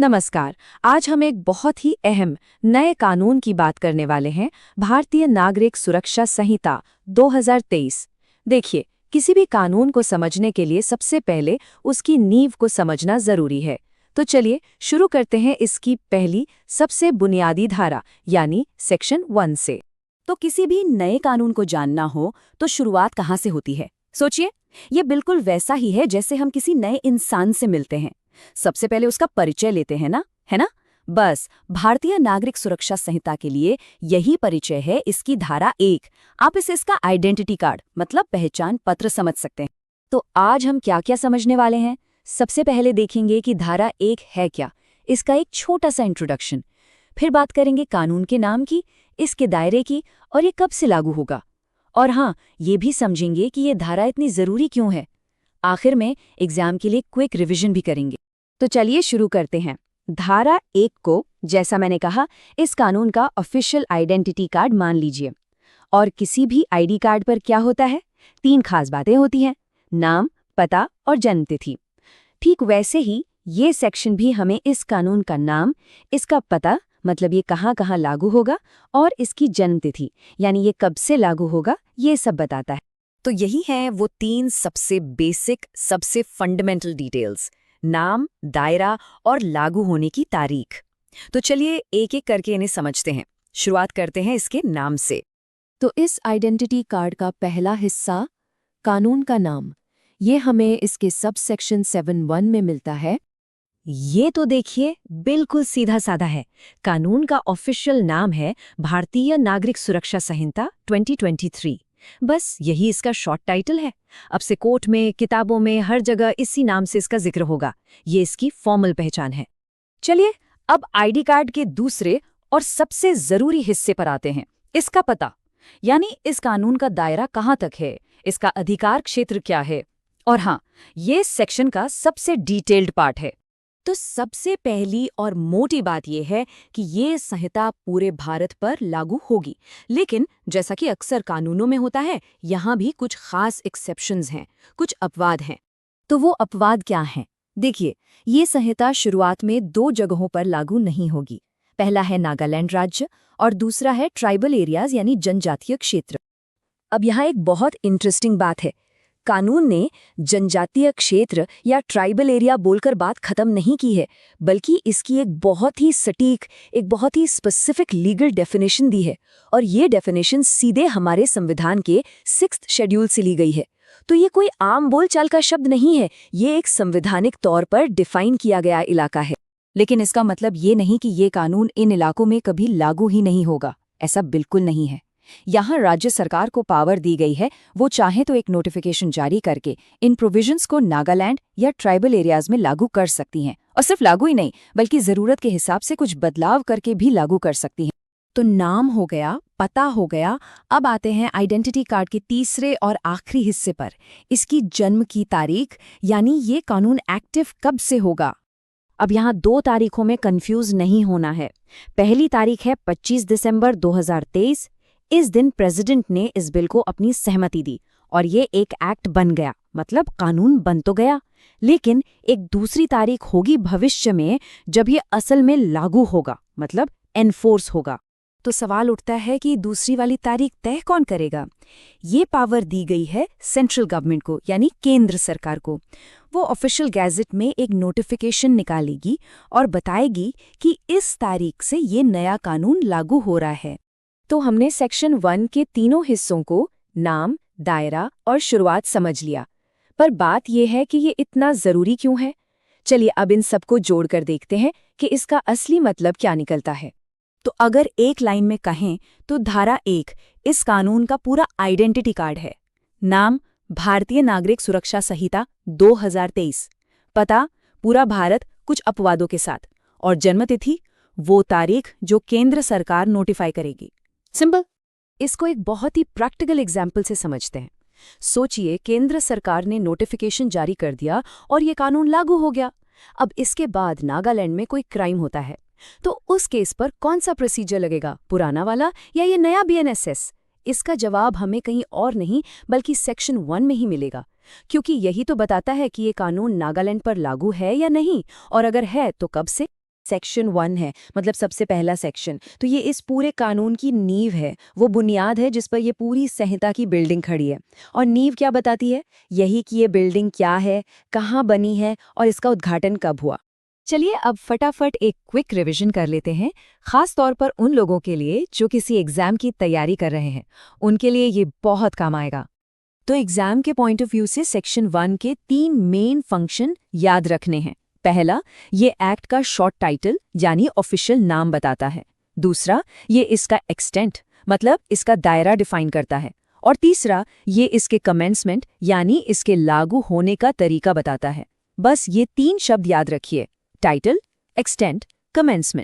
नमस्कार। आज हम एक बहुत ही अहम नए कानून की बात करने वाले हैं, भारतीय नागरिक सुरक्षा संहिता 2023। देखिए, किसी भी कानून को समझने के लिए सबसे पहले उसकी नींव को समझना जरूरी है। तो चलिए शुरू करते हैं इसकी पहली सबसे बुनियादी धारा यानी सेक्शन 1 से। तो किसी भी नए कानून को जानना हो तो शुरुआत कहाँ से होती है? सोचिए, ये बिल्कुल वैसा ही है जैसे हम किसी नए इंसान से मिलते हैं। सबसे पहले उसका परिचय लेते हैं ना, है ना? बस भारतीय नागरिक सुरक्षा संहिता के लिए यही परिचय है, इसकी धारा 1। आप इसे इसका आइडेंटिटी कार्ड मतलब पहचान पत्र समझ सकते हैं। तो आज हम क्या क्या समझने वाले हैं? सबसे पहले देखेंगे कि धारा 1 है क्या, इसका एक छोटा सा इंट्रोडक्शन। फिर बात करेंगे कानून के नाम की, इसके दायरे की और ये कब से लागू होगा। और हाँ, ये भी समझेंगे कि ये धारा इतनी ज़रूरी क्यों है। आखिर में एग्जाम के लिए क्विक रिवीजन भी करेंगे। तो चलिए शुरू करते हैं। धारा 1 को, जैसा मैंने कहा, इस कानून का ऑफिशियल आइडेंटिटी कार्ड मान लीजिए। और किसी भी आईडी कार्ड पर क्या होता है? 3 खास बातें होती हैं, नाम, पता और जन्मतिथि। ठीक वैसे ही ये सेक्शन भी हमें इस कानून का नाम, इसका पता मतलब ये कहाँ कहाँ लागू होगा, और इसकी जन्मतिथि यानी ये कब से लागू होगा, ये सब बताता है। तो यही है वो 3 सबसे बेसिक, सबसे फंडामेंटल डिटेल्स: नाम, दायरा और लागू होने की तारीख। तो चलिए एक एक करके इन्हें समझते हैं। शुरुआत करते हैं इसके नाम से। तो इस आइडेंटिटी कार्ड का पहला हिस्सा, कानून का नाम, ये हमें इसके सब सेक्शन 7(1) में मिलता है। ये तो देखिए बिल्कुल सीधा साधा है। कानून का ऑफिशियल नाम है भारतीय नागरिक सुरक्षा संहिता 2023। बस यही इसका शॉर्ट टाइटल है। अब से कोर्ट में, किताबों में, हर जगह इसी नाम से इसका जिक्र होगा। ये इसकी फॉर्मल पहचान है। चलिए अब आईडी कार्ड के दूसरे और सबसे जरूरी हिस्से पर आते हैं, इसका पता। यानी इस कानून का दायरा कहाँ तक है, इसका अधिकार क्षेत्र क्या है। और हाँ, ये सेक्शन का सबसे डिटेल्ड पार्ट है। तो सबसे पहली और मोटी बात यह है कि ये संहिता पूरे भारत पर लागू होगी। लेकिन जैसा कि अक्सर कानूनों में होता है, यहाँ भी कुछ खास एक्सेप्शंस हैं, कुछ अपवाद हैं। तो वो अपवाद क्या हैं? देखिए, ये संहिता शुरुआत में 2 जगहों पर लागू नहीं होगी। पहला है नागालैंड राज्य और दूसरा है ट्राइबल एरियाज यानी जनजातीय क्षेत्र। अब यहाँ एक बहुत इंटरेस्टिंग बात है। कानून ने जनजातीय क्षेत्र या ट्राइबल एरिया बोलकर बात खत्म नहीं की है, बल्कि इसकी एक बहुत ही सटीक, एक बहुत ही स्पेसिफिक लीगल डेफिनेशन दी है। और ये डेफिनेशन सीधे हमारे संविधान के 6th शेड्यूल से ली गई है। तो ये कोई आम बोलचाल का शब्द नहीं है, ये एक संवैधानिक तौर पर डिफाइन किया गया इलाका है। लेकिन इसका मतलब ये नहीं कि ये कानून इन इलाकों में कभी लागू ही नहीं होगा, ऐसा बिल्कुल नहीं है। यहाँ राज्य सरकार को पावर दी गई है, वो चाहे तो एक नोटिफिकेशन जारी करके इन प्रोविजंस को नागालैंड या ट्राइबल एरियाज में लागू कर सकती हैं। और सिर्फ लागू ही नहीं, बल्कि जरूरत के हिसाब से कुछ बदलाव करके भी लागू कर सकती हैं। तो नाम हो गया, पता हो गया। अब आते हैं आइडेंटिटी कार्ड के तीसरे और आखिरी हिस्से पर, इसकी जन्म की तारीख, यानी ये कानून एक्टिव कब से होगा। अब यहाँ 2 तारीखों में कंफ्यूज नहीं होना है। पहली तारीख है 25 दिसंबर 2023। इस दिन प्रेसिडेंट ने इस बिल को अपनी सहमति दी और ये एक एक्ट बन गया, मतलब कानून बन तो गया। लेकिन एक दूसरी तारीख होगी भविष्य में, जब ये असल में लागू होगा, मतलब एनफोर्स होगा। तो सवाल उठता है कि दूसरी वाली तारीख तय कौन करेगा? ये पावर दी गई है सेंट्रल गवर्नमेंट को, यानी केंद्र सरकार को। वो ऑफिशियल गैजेट में एक नोटिफिकेशन निकालेगी और बताएगी कि इस तारीख से ये नया कानून लागू हो रहा है। तो हमने सेक्शन 1 के तीनों हिस्सों को, नाम, दायरा और शुरुआत समझ लिया। पर बात यह है कि ये इतना जरूरी क्यों है? चलिए अब इन सबको जोड़कर देखते हैं कि इसका असली मतलब क्या निकलता है। तो अगर एक लाइन में कहें तो धारा 1 इस कानून का पूरा आइडेंटिटी कार्ड है। नाम, भारतीय नागरिक सुरक्षा संहिता 2023। पता, पूरा भारत कुछ अपवादों के साथ। और जन्मतिथि, वो तारीख जो केंद्र सरकार नोटिफाई करेगी। सिंपल। इसको एक बहुत ही प्रैक्टिकल एग्जाम्पल से समझते हैं। सोचिए, केंद्र सरकार ने नोटिफिकेशन जारी कर दिया और ये कानून लागू हो गया। अब इसके बाद नागालैंड में कोई क्राइम होता है, तो उस केस पर कौन सा प्रोसीजर लगेगा, पुराना वाला या ये नया BNSS? इसका जवाब हमें कहीं और नहीं बल्कि सेक्शन 1 में ही मिलेगा, क्योंकि यही तो बताता है कि ये कानून नागालैंड पर लागू है या नहीं, और अगर है तो कब से। सेक्शन 1 है, मतलब सबसे पहला सेक्शन। तो ये इस पूरे कानून की नींव है, वो बुनियाद है जिस पर ये पूरी संहिता की बिल्डिंग खड़ी है। और नींव क्या बताती है? यही कि ये बिल्डिंग क्या है, कहाँ बनी है और इसका उद्घाटन कब हुआ। चलिए अब फटाफट एक क्विक रिवीजन कर लेते हैं, खास तौर पर उन लोगों के लिए जो किसी एग्जाम की तैयारी कर रहे हैं। उनके लिए ये बहुत काम आएगा। तो एग्जाम के पॉइंट ऑफ व्यू से सेक्शन 1 के 3 मेन फंक्शन याद रखने हैं। पहला, ये एक्ट का शॉर्ट टाइटल यानी ऑफिशियल नाम बताता है। दूसरा, ये इसका एक्सटेंट मतलब इसका दायरा डिफाइन करता है। और तीसरा, ये इसके कमेंसमेंट यानी इसके लागू होने का तरीका बताता है। बस ये 3 शब्द याद रखिए: टाइटल, एक्सटेंट, कमेंसमेंट।